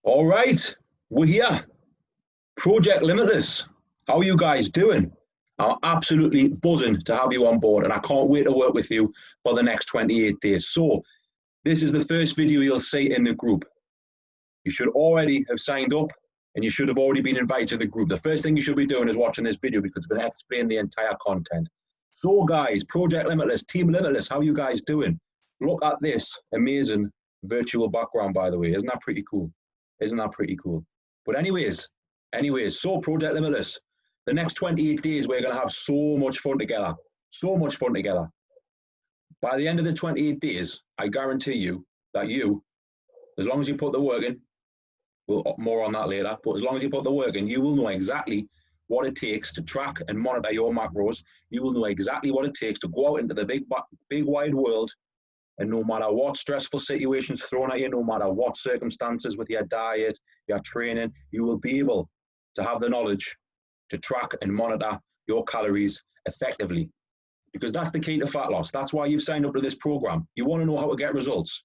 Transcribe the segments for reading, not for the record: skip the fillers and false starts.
All right, we're here. Project Limitless. How are you guys doing? I'm absolutely buzzing to have you on board, and I can't wait to work with you for the next 28 days. So, this is the first video you'll see in the group. You should already have signed up, and you should have already been invited to the group. The first thing you should be doing is watching this video because it's going to explain the entire content. So, guys, Project Limitless, Team Limitless, how are you guys doing? Look at this amazing virtual background, by the way. Isn't that pretty cool? Isn't that pretty cool? But anyways, so Project Limitless, the next 28 days, we're going to have so much fun together. So much fun together. By the end of the 28 days, I guarantee you that you, as long as you put the work in, we'll more on that later, but as long as you put the work in, you will know exactly what it takes to track and monitor your macros. You will know exactly what it takes to go out into the big wide world. And no matter what stressful situations thrown at you, no matter what circumstances with your diet, your training, you will be able to have the knowledge to track and monitor your calories effectively. Because that's the key to fat loss. That's why you've signed up to this program. You want to know how to get results.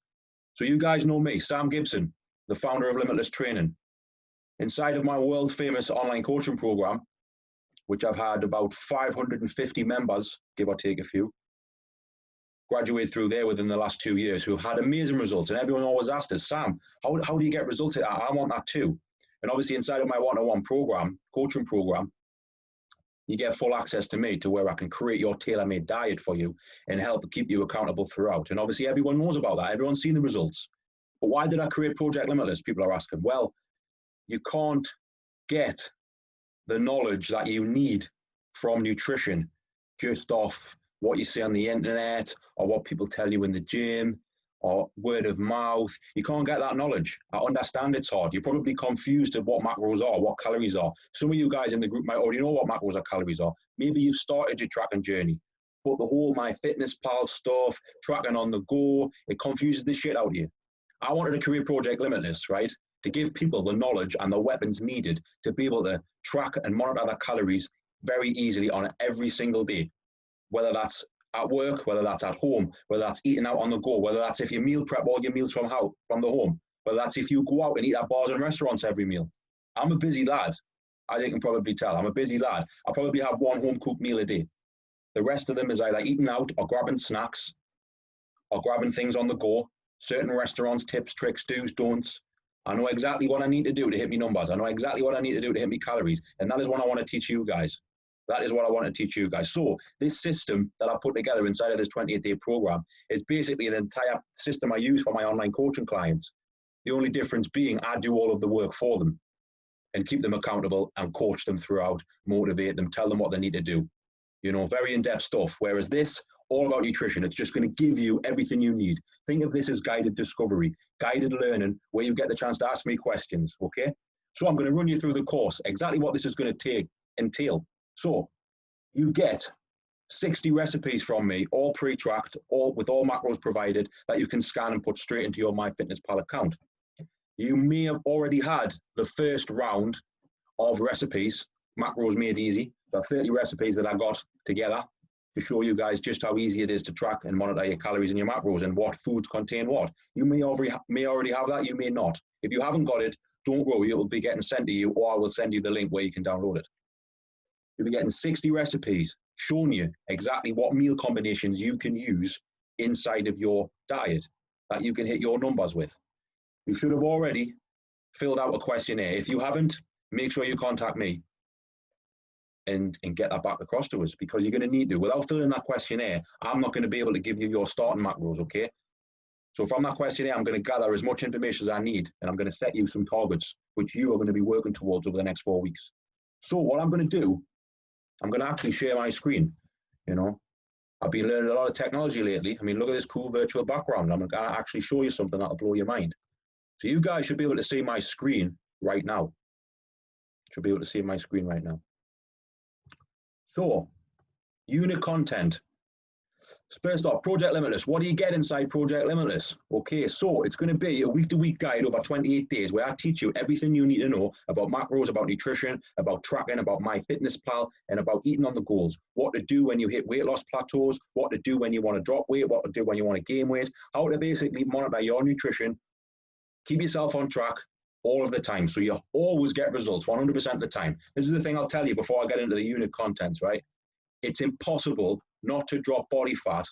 So you guys know me, Sam Gibson, the founder of Limitless Training. Inside of my world famous online coaching program, which I've had about 550 members, give or take a few, graduated through there within the last 2 years who have had amazing results. And everyone always asked us, Sam, how do you get results? I want that too. And obviously inside of my one-on-one program, coaching program, you get full access to me to where I can create your tailor-made diet for you and help keep you accountable throughout. And obviously everyone knows about that. Everyone's seen the results. But why did I create Project Limitless? People are asking. Well, you can't get the knowledge that you need from nutrition just off what you see on the internet or what people tell you in the gym or word of mouth. You can't get that knowledge. I understand it's hard. You're probably confused of what macros are, what calories are. Some of you guys in the group might already know what macros or calories are. Maybe you've started your tracking journey. But the whole MyFitnessPal stuff, tracking on the go, it confuses the shit out of you. I wanted to create Project Limitless, right? To give people the knowledge and the weapons needed to be able to track and monitor their calories very easily on every single day. Whether that's at work, whether that's at home, whether that's eating out on the go, whether that's if you meal prep all your meals from the home, whether that's if you go out and eat at bars and restaurants every meal. I'm a busy lad, as you can probably tell. I'm a busy lad. I probably have one home-cooked meal a day. The rest of them is either eating out or grabbing snacks or grabbing things on the go. Certain restaurants, tips, tricks, do's, don'ts. I know exactly what I need to do to hit my numbers. I know exactly what I need to do to hit my calories. And that is what I want to teach you guys. That is what I want to teach you guys. So this system that I put together inside of this 28-day program is basically the entire system I use for my online coaching clients. The only difference being I do all of the work for them and keep them accountable and coach them throughout, motivate them, tell them what they need to do. You know, very in-depth stuff. Whereas this, all about nutrition, it's just going to give you everything you need. Think of this as guided discovery, guided learning, where you get the chance to ask me questions, okay? So I'm going to run you through the course, exactly what this is going to entail. So you get 60 recipes from me, all pre-tracked, all with all macros provided that you can scan and put straight into your MyFitnessPal account. You may have already had the first round of recipes, macros made easy. So 30 recipes that I got together to show you guys just how easy it is to track and monitor your calories and your macros and what foods contain what. You may already have that, you may not. If you haven't got it, don't worry, it will be getting sent to you, or I will send you the link where you can download it. You'll be getting 60 recipes showing you exactly what meal combinations you can use inside of your diet that you can hit your numbers with. You should have already filled out a questionnaire. If you haven't, make sure you contact me and get that back across to us, because you're going to need to. Without filling that questionnaire, I'm not going to be able to give you your starting macros, okay? So from that questionnaire, I'm going to gather as much information as I need, and I'm going to set you some targets, which you are going to be working towards over the next 4 weeks. So what I'm going to do, I'm going to actually share my screen. You know, I've been learning a lot of technology lately. I mean, look at this cool virtual background. I'm going to actually show you something that'll blow your mind. So you guys should be able to see my screen right now. Should be able to see my screen right now. So, unit content. First off, Project Limitless. What do you get inside Project Limitless? Okay, so it's going to be a week-to-week guide over 28 days where I teach you everything you need to know about macros, about nutrition, about tracking, about MyFitnessPal, and about eating on the goals. What to do when you hit weight loss plateaus, what to do when you want to drop weight, what to do when you want to gain weight, how to basically monitor your nutrition, keep yourself on track, all of the time. So you always get results 100% of the time. This is the thing I'll tell you before I get into the unit contents, right? It's impossible not to drop body fat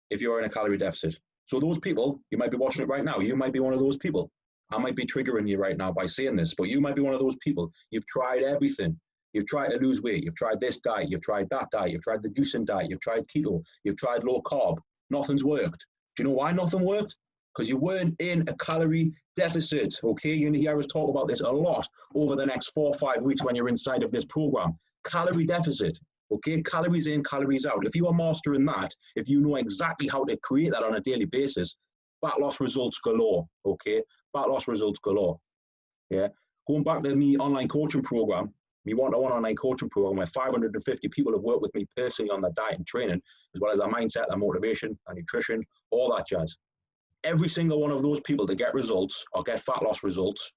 if you're in a calorie deficit. So those people, you might be watching it right now. You might be one of those people. I might be triggering you right now by saying this, but you might be one of those people. You've tried everything. You've tried to lose weight. You've tried this diet. You've tried that diet. You've tried the juicing diet. You've tried keto. You've tried low carb. Nothing's worked. Do you know why nothing worked? Because you weren't in a calorie deficit, okay? You're going to hear us talk about this a lot over the next 4 or 5 weeks when you're inside of this program. Calorie deficit, okay? Calories in, calories out. If you are mastering that, if you know exactly how to create that on a daily basis, fat loss results galore, okay? Fat loss results galore, yeah? Going back to me online coaching program, me one-to-one online coaching program where 550 people have worked with me personally on their diet and training, as well as their mindset, their motivation, their nutrition, all that jazz. Every single one of those people to get results or get fat loss results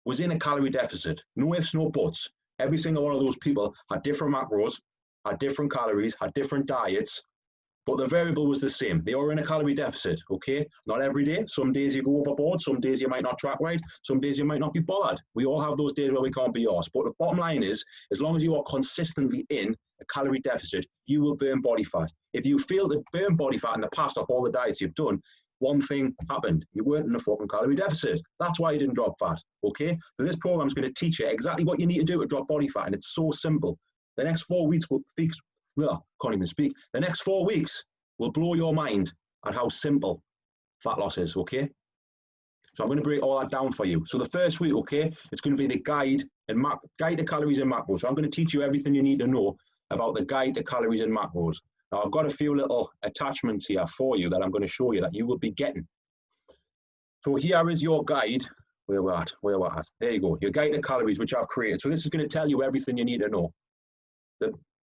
was in a calorie deficit. No ifs, no buts. Every single one of those people had different macros, had different calories, had different diets, but the variable was the same. They were in a calorie deficit, okay? Not every day. Some days you go overboard. Some days you might not track right. Some days you might not be bothered. We all have those days where we can't be arsed. But the bottom line is, as long as you are consistently in a calorie deficit, you will burn body fat. If you fail to burn body fat in the past of all the diets you've done, one thing happened. You weren't in a fucking calorie deficit. That's why you didn't drop fat, okay? So this program is going to teach you exactly what you need to do to drop body fat, and it's so simple. The next 4 weeks will fix, well, can't even speak. The next 4 weeks will blow your mind at how simple fat loss is, okay? So I'm going to break all that down for you. So the first week, okay, it's going to be the guide to calories and macros. So I'm going to teach you everything you need to know about the guide to calories and macros. Now, I've got a few little attachments here for you that I'm going to show you that you will be getting. So here is your guide. Where we're at. There you go. Your guide to calories, which I've created. So this is going to tell you everything you need to know.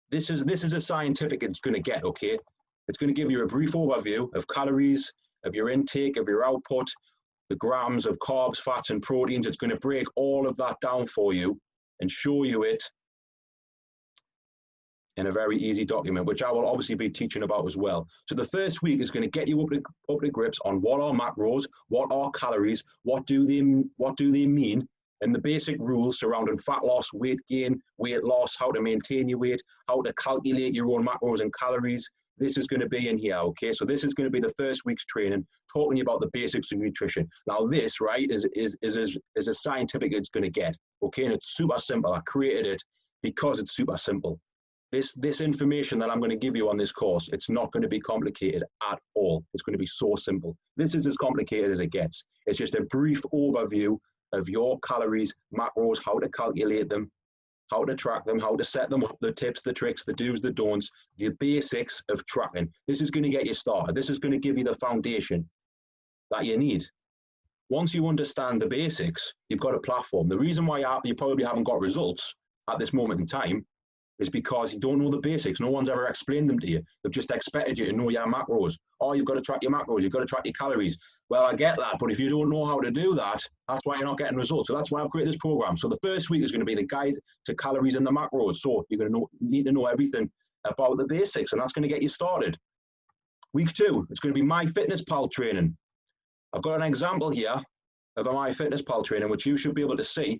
This is as scientific it's going to get, okay? It's going to give you a brief overview of calories, of your intake, of your output, the grams of carbs, fats, and proteins. It's going to break all of that down for you and show you it in a very easy document, which I will obviously be teaching about as well. So the first week is going to get you up to grips on what are macros, what are calories, what do they mean, and the basic rules surrounding fat loss, weight gain, weight loss, how to maintain your weight, how to calculate your own macros and calories. This is going to be in here, okay? So this is going to be the first week's training, talking about the basics of nutrition. Now this, right, is as scientific as it's going to get, okay? And it's super simple. I created it because it's super simple. This information that I'm going to give you on this course, it's not going to be complicated at all. It's going to be so simple. This is as complicated as it gets. It's just a brief overview of your calories, macros, how to calculate them, how to track them, how to set them up, the tips, the tricks, the do's, the don'ts, the basics of tracking. This is going to get you started. This is going to give you the foundation that you need. Once you understand the basics, you've got a platform. The reason why you probably haven't got results at this moment in time is because you don't know the basics. No one's ever explained them to you. They've just expected you to know your macros. Oh, you've got to track your macros. You've got to track your calories. Well, I get that, but if you don't know how to do that, that's why you're not getting results. So that's why I've created this program. So the first week is going to be the guide to calories and the macros. So you're going to need to know everything about the basics, and that's going to get you started. Week 2, it's going to be MyFitnessPal training. I've got an example here of a MyFitnessPal training, which you should be able to see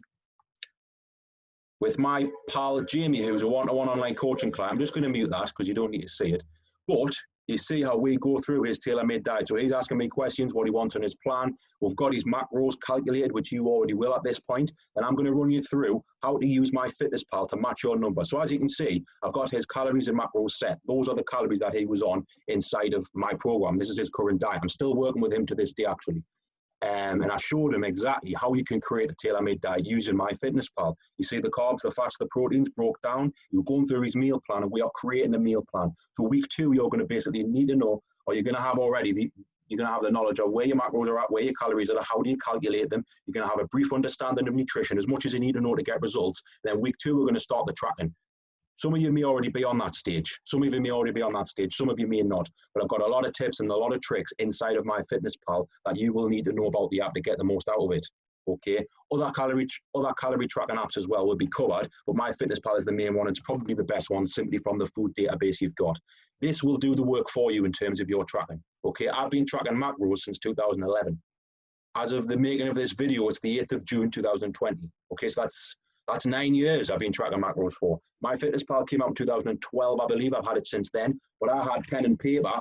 with my pal Jamie, who's a one-to-one online coaching client. I'm just going to mute that because you don't need to see it. But you see how we go through his tailor-made diet. So he's asking me questions, what he wants on his plan. We've got his macros calculated, which you already will at this point. And I'm going to run you through how to use MyFitnessPal to match your number. So as you can see, I've got his calories and macros set. Those are the calories that he was on inside of my program. This is his current diet. I'm still working with him to this day, actually. And I showed him exactly how you can create a tailor-made diet using MyFitnessPal. You see the carbs, the fats, the proteins broke down. You're going through his meal plan, and we are creating a meal plan. So week 2, you're going to basically need to know, or you're going to have already, you're going to have the knowledge of where your macros are at, where your calories are, how do you calculate them. You're going to have a brief understanding of nutrition, as much as you need to know to get results. Then week 2, we're going to start the tracking. Some of you may already be on that stage. Some of you may already be on that stage. Some of you may not. But I've got a lot of tips and a lot of tricks inside of MyFitnessPal that you will need to know about the app to get the most out of it. Okay. Other calorie tracking apps as well will be covered, but MyFitnessPal is the main one. It's probably the best one simply from the food database you've got. This will do the work for you in terms of your tracking. Okay. I've been tracking macros since 2011. as of the making of this video, it's the 8th of June 2020. Okay, so that's 9 years I've been tracking macros for. MyFitnessPal came out in 2012, I believe. I've had it since then, but I had pen and paper.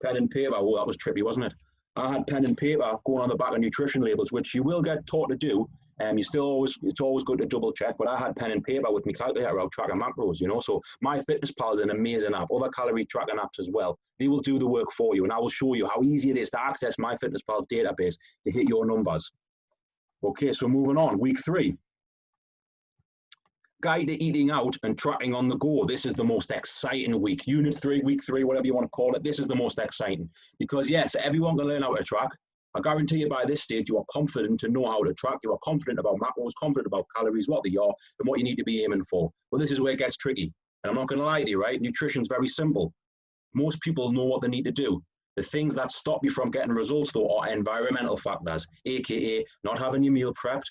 Oh, that was trippy, wasn't it? I had pen and paper going on the back of nutrition labels, which you will get taught to do. It's always good to double check, but I had pen and paper with me calculator out tracking macros, you know. So MyFitnessPal is an amazing app. Other calorie tracking apps as well. They will do the work for you, and I will show you how easy it is to access MyFitnessPal's database to hit your numbers. Okay, so moving on, week 3. Guide to eating out and tracking on the go. This is the most exciting week. Unit 3, week 3, whatever you want to call it. This is the most exciting because yes, everyone can learn how to track. I guarantee you by this stage, you are confident to know how to track. You are confident about macros, confident about calories, what they are, and what you need to be aiming for. But this is where it gets tricky. And I'm not going to lie to you, right? Nutrition's very simple. Most people know what they need to do. The things that stop you from getting results, though, are environmental factors, aka not having your meal prepped,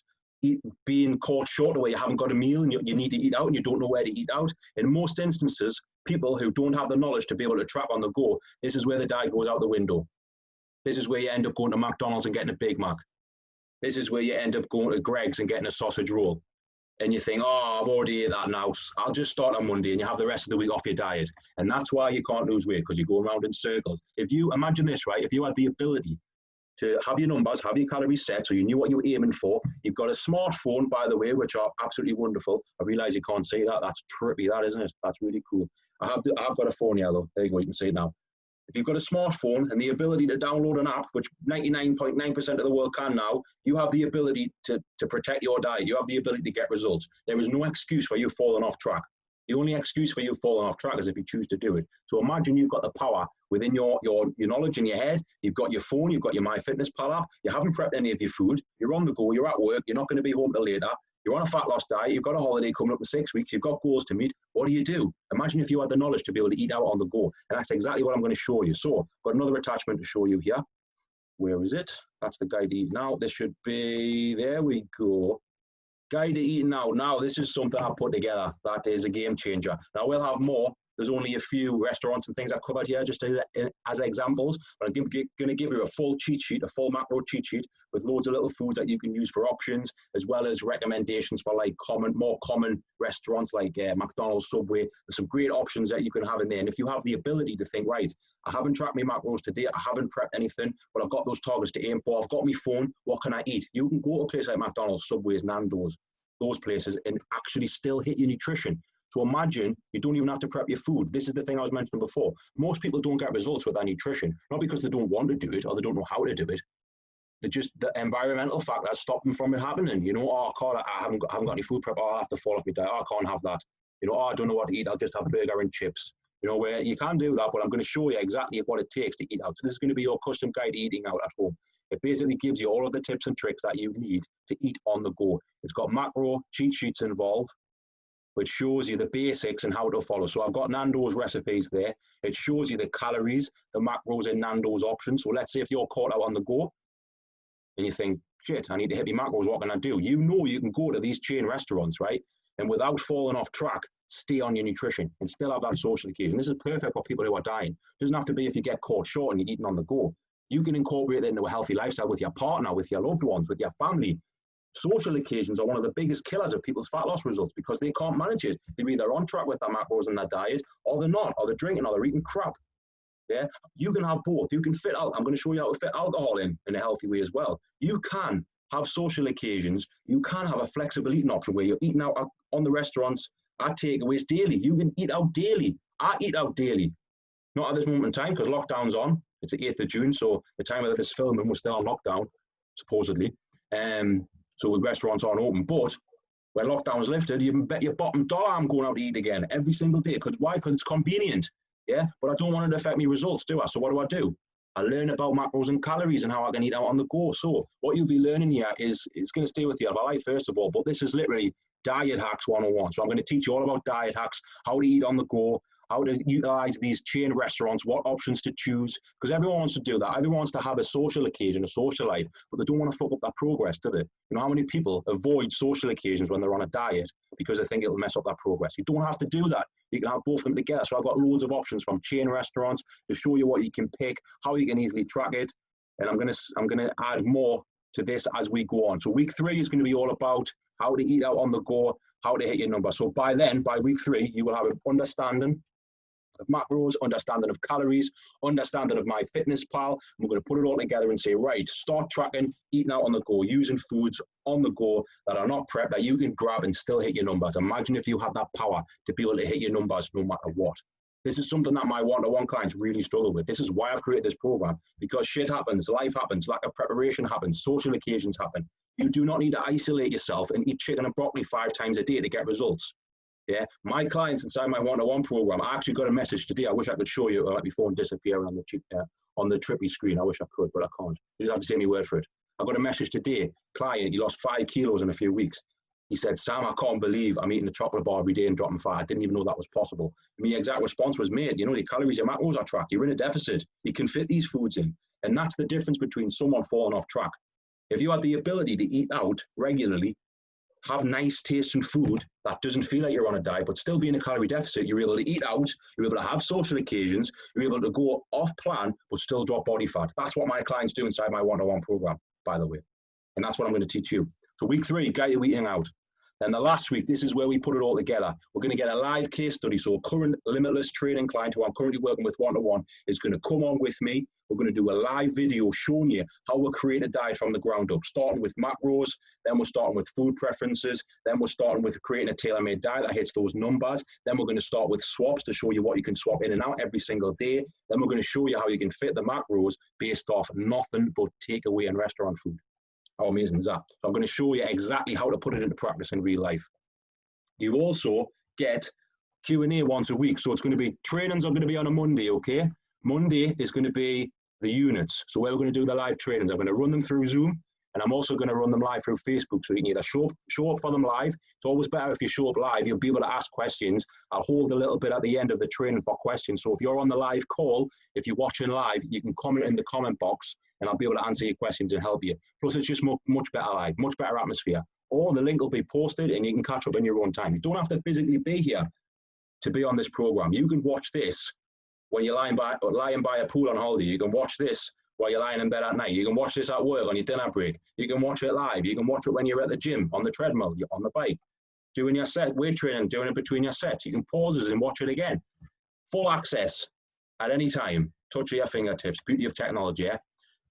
being caught short where you haven't got a meal and you need to eat out and you don't know where to eat out. In most instances, people who don't have the knowledge to be able to track on the go, this is where the diet goes out the window. This is where you end up going to McDonald's and getting a Big Mac. This is where you end up going to Greg's and getting a sausage roll. And you think, oh, I've already ate that now. I'll just start on Monday, and you have the rest of the week off your diet. And that's why you can't lose weight, because you go around in circles. If you imagine this, right? If you had the ability to have your numbers, have your calories set, so you knew what you were aiming for. You've got a smartphone, by the way, which are absolutely wonderful. I realize you can't see that. That's trippy, that, isn't it? That's really cool. I have got a phone here, though. There you go. You can see it now. If you've got a smartphone and the ability to download an app, which 99.9% of the world can now, you have the ability to protect your diet. You have the ability to get results. There is no excuse for you falling off track. The only excuse for you falling off track is if you choose to do it. So imagine you've got the power within your knowledge in your head. You've got your phone, you've got your MyFitnessPal app. You haven't prepped any of your food. You're on the go. You're at work. You're not going to be home till later. You're on a fat loss diet. You've got a holiday coming up in 6 weeks. You've got goals to meet. What do? Imagine if you had the knowledge to be able to eat out on the go. And that's exactly what I'm going to show you. So I've got another attachment to show you here. Where is it? That's the guide to eating out. This should be, there we go. Guide to eating out. Now, this is something I've put together. That is a game changer. Now, we'll have more. There's only a few restaurants and things I've covered here just as examples. But I'm going to give you a full cheat sheet, a full macro cheat sheet with loads of little foods that you can use for options, as well as recommendations for like more common restaurants like McDonald's, Subway. There's some great options that you can have in there. And if you have the ability to think, right, I haven't tracked my macros today, I haven't prepped anything, but I've got those targets to aim for, I've got my phone, what can I eat? You can go to a place like McDonald's, Subway's, Nando's, those places, and actually still hit your nutrition. So imagine you don't even have to prep your food. This is the thing I was mentioning before. Most people don't get results with their nutrition, not because they don't want to do it or they don't know how to do it. They just, the environmental factors stop them from it happening. You know, oh, God, I haven't got any food prep. Oh, I'll have to fall off my diet. Oh, I can't have that. You know, oh, I don't know what to eat. I'll just have burger and chips. You know, where you can do that, but I'm going to show you exactly what it takes to eat out. So this is going to be your custom guide to eating out at home. It basically gives you all of the tips and tricks that you need to eat on the go. It's got macro cheat sheets involved, which shows you the basics and how to follow. So I've got Nando's recipes there. It shows you the calories, the macros in Nando's options. So let's say if you're caught out on the go and you think, shit, I need to hit my macros, what can I do? You know you can go to these chain restaurants, right? And without falling off track, stay on your nutrition and still have that social occasion. This is perfect for people who are dying. It doesn't have to be if you get caught short and you're eating on the go. You can incorporate it into a healthy lifestyle with your partner, with your loved ones, with your family. Social occasions are one of the biggest killers of people's fat loss results because they can't manage it. They're either on track with their macros and their diet, or they're not, or they're drinking, or they're eating crap. Yeah, you can have both. You can fit out. I'm going to show you how to fit alcohol in a healthy way as well. You can have social occasions. You can have a flexible eating option where you're eating out on the restaurants, at takeaways daily. You can eat out daily. I eat out daily. Not at this moment in time because lockdown's on. It's the 8th of June, so the time of this filming, we're still on lockdown, supposedly. So the restaurants aren't open. But when lockdown's lifted, you can bet your bottom dollar I'm going out to eat again every single day. Because why? Because it's convenient. Yeah, but I don't want it to affect my results, do I? So what do? I learn about macros and calories and how I can eat out on the go. So what you'll be learning here is it's going to stay with you for life, first of all. But this is literally diet hacks 101. So I'm going to teach you all about diet hacks, how to eat on the go, how to utilize these chain restaurants, what options to choose, because everyone wants to do that. Everyone wants to have a social occasion, a social life, but they don't want to fuck up their progress, do they? You know how many people avoid social occasions when they're on a diet because they think it'll mess up their progress? You don't have to do that. You can have both of them together. So I've got loads of options from chain restaurants to show you what you can pick, how you can easily track it. And I'm gonna add more to this as we go on. So week 3 is going to be all about how to eat out on the go, how to hit your number. So by week 3, you will have an understanding of macros, understanding of calories, understanding of MyFitnessPal. And we're going to put it all together and say, right, start tracking, eating out on the go, using foods on the go that are not prepped, that you can grab and still hit your numbers. Imagine if you had that power to be able to hit your numbers no matter what. This is something that my one-to-one clients really struggle with. This is why I've created this program, because shit happens, life happens, lack of preparation happens, social occasions happen. You do not need to isolate yourself and eat chicken and broccoli 5 times a day to get results. Yeah, my clients inside my one-to-one program, I actually got a message today. I wish I could show you. My phone disappearing on the trippy screen. I wish I could, but I can't. You just have to say me word for it. I got a message today. Client, he lost 5 kilos in a few weeks. He said, Sam, I can't believe I'm eating a chocolate bar every day and dropping 5. I didn't even know that was possible. And my exact response was, mate, you know, the calories, your macros are tracked. You're in a deficit. You can fit these foods in. And that's the difference between someone falling off track. If you had the ability to eat out regularly, have nice tasting food that doesn't feel like you're on a diet, but still be in a calorie deficit, you're able to eat out, you're able to have social occasions, you're able to go off plan, but still drop body fat. That's what my clients do inside my one-to-one program, by the way. And that's what I'm going to teach you. So week 3, get your eating out. Then the last week, this is where we put it all together. We're going to get a live case study. So a current Limitless Training client who I'm currently working with one-to-one is going to come on with me. We're going to do a live video showing you how we're creating a diet from the ground up, starting with macros, then we're starting with food preferences, then we're starting with creating a tailor-made diet that hits those numbers. Then we're going to start with swaps to show you what you can swap in and out every single day. Then we're going to show you how you can fit the macros based off nothing but takeaway and restaurant food. How amazing is that? So I'm going to show you exactly how to put it into practice in real life. You also get Q&A once a week. So it's going to be, trainings are going to be on a Monday, okay? Monday is going to be the units. So where we're going to do the live trainings, I'm going to run them through Zoom, and I'm also going to run them live through Facebook. So you can either show up for them live. It's always better if you show up live. You'll be able to ask questions. I'll hold a little bit at the end of the training for questions. So if you're on the live call, if you're watching live, you can comment in the comment box, and I'll be able to answer your questions and help you. Plus, it's just much better live, much better atmosphere. Or the link will be posted, and you can catch up in your own time. You don't have to physically be here to be on this program. You can watch this when you're lying by a pool on holiday. You can watch this while you're lying in bed at night. You can watch this at work on your dinner break. You can watch it live. You can watch it when you're at the gym, on the treadmill, you're on the bike, doing your set, weight training, doing it between your sets. You can pause it and watch it again. Full access at any time. Touch of your fingertips. Beauty of technology, yeah?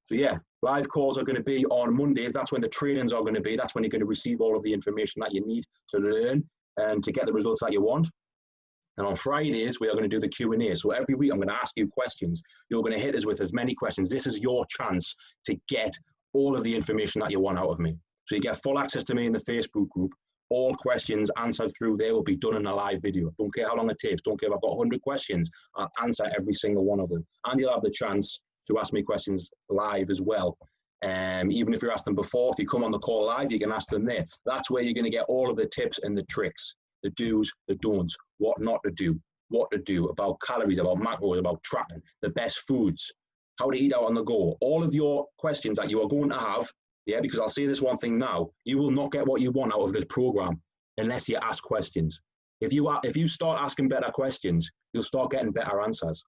So yeah, live calls are going to be on Mondays. That's when the trainings are going to be. That's when you're going to receive all of the information that you need to learn and to get the results that you want. And on Fridays, we are going to do the Q&A. So every week, I'm going to ask you questions. You're going to hit us with as many questions. This is your chance to get all of the information that you want out of me. So you get full access to me in the Facebook group. All questions answered through there will be done in a live video. Don't care how long it takes. Don't care if I've got 100 questions. I'll answer every single one of them. And you'll have the chance to ask me questions live as well. Even if you're asked them before, if you come on the call live, you can ask them there. That's where you're going to get all of the tips and the tricks, the do's, the don'ts, what not to do, what to do, about calories, about macros, about tracking, the best foods, how to eat out on the go. All of your questions that you are going to have, yeah, because I'll say this one thing now, you will not get what you want out of this program unless you ask questions. If you start asking better questions, you'll start getting better answers.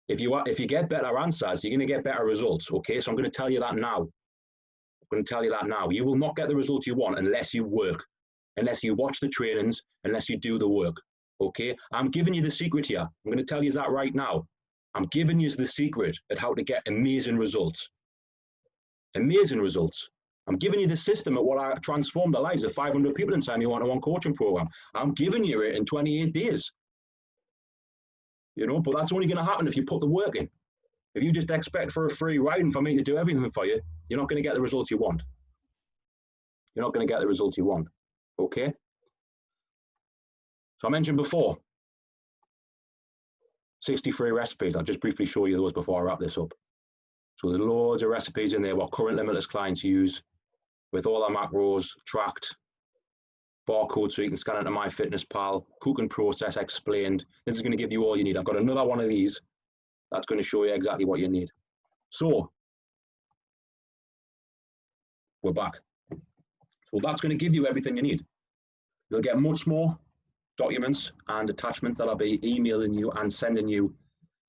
If you get better answers, you're going to get better results, okay? So I'm going to tell you that now. I'm going to tell you that now. You will not get the results you want unless you work, unless you watch the trainings, unless you do the work, okay? I'm giving you the secret here. I'm going to tell you that right now. I'm giving you the secret at how to get amazing results. Amazing results. I'm giving you the system at what I transformed the lives of 500 people inside my one-to-one coaching program. I'm giving you it in 28 days. You know, but that's only going to happen if you put the work in. If you just expect for a free ride and for me to do everything for you, you're not going to get the results you want. You're not going to get the results you want. Okay? So I mentioned before, 63 recipes. I'll just briefly show you those before I wrap this up. So there's loads of recipes in there what current Limitless clients use with all our macros tracked, barcode so you can scan into MyFitnessPal, cooking process explained. This is going to give you all you need. I've got another one of these that's going to show you exactly what you need. So we're back. So that's going to give you everything you need. You'll get much more documents and attachments that I'll be emailing you and sending you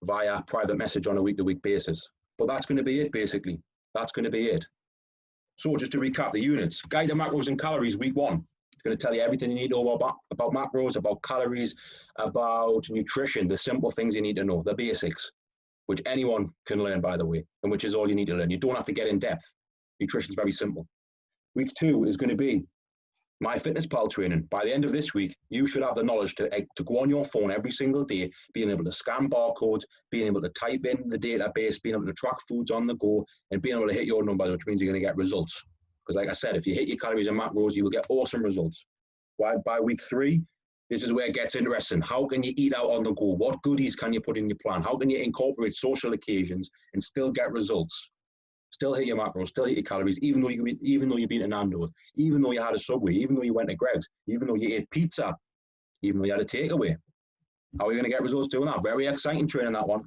via private message on a week-to-week basis. But that's going to be it, basically. That's going to be it. So just to recap the units, guide to macros and calories, week 1. It's going to tell you everything you need to know about macros, about calories, about nutrition, the simple things you need to know, the basics, which anyone can learn, by the way, and which is all you need to learn. You don't have to get in depth. Nutrition is very simple. Week 2 is going to be MyFitnessPal training. By the end of this week, you should have the knowledge to go on your phone every single day, being able to scan barcodes, being able to type in the database, being able to track foods on the go, and being able to hit your numbers, which means you're going to get results. Because like I said, if you hit your calories and macros, you will get awesome results. By week 3, this is where it gets interesting. How can you eat out on the go? What goodies can you put in your plan? How can you incorporate social occasions and still get results? Still hit your macros, still hit your calories, even though you've been to Nando's, even though you had a Subway, even though you went to Greg's, even though you ate pizza, even though you had a takeaway. How are you going to get results doing that? Very exciting training, that one.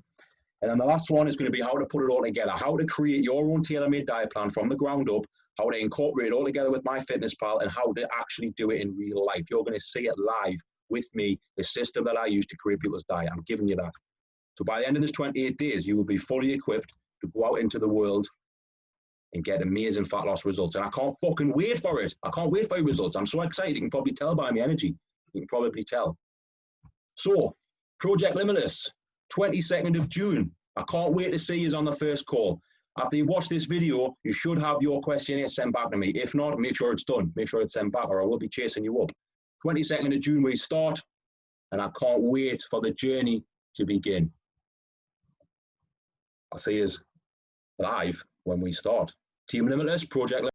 And then the last one is going to be how to put it all together, how to create your own tailor-made diet plan from the ground up, how to incorporate it all together with MyFitnessPal, and how to actually do it in real life. You're going to see it live with me, the system that I use to create people's diet. I'm giving you that. So by the end of this 28 days, you will be fully equipped to go out into the world and get amazing fat loss results. And I can't fucking wait for it. I can't wait for your results. I'm so excited. You can probably tell by my energy. You can probably tell. So, Project Limitless, 22nd of June. I can't wait to see you on the first call. After you've watched this video, you should have your questionnaire sent back to me. If not, make sure it's done. Make sure it's sent back, or I will be chasing you up. 22nd of June we start, and I can't wait for the journey to begin. I'll see you live when we start. Team Limitless, Project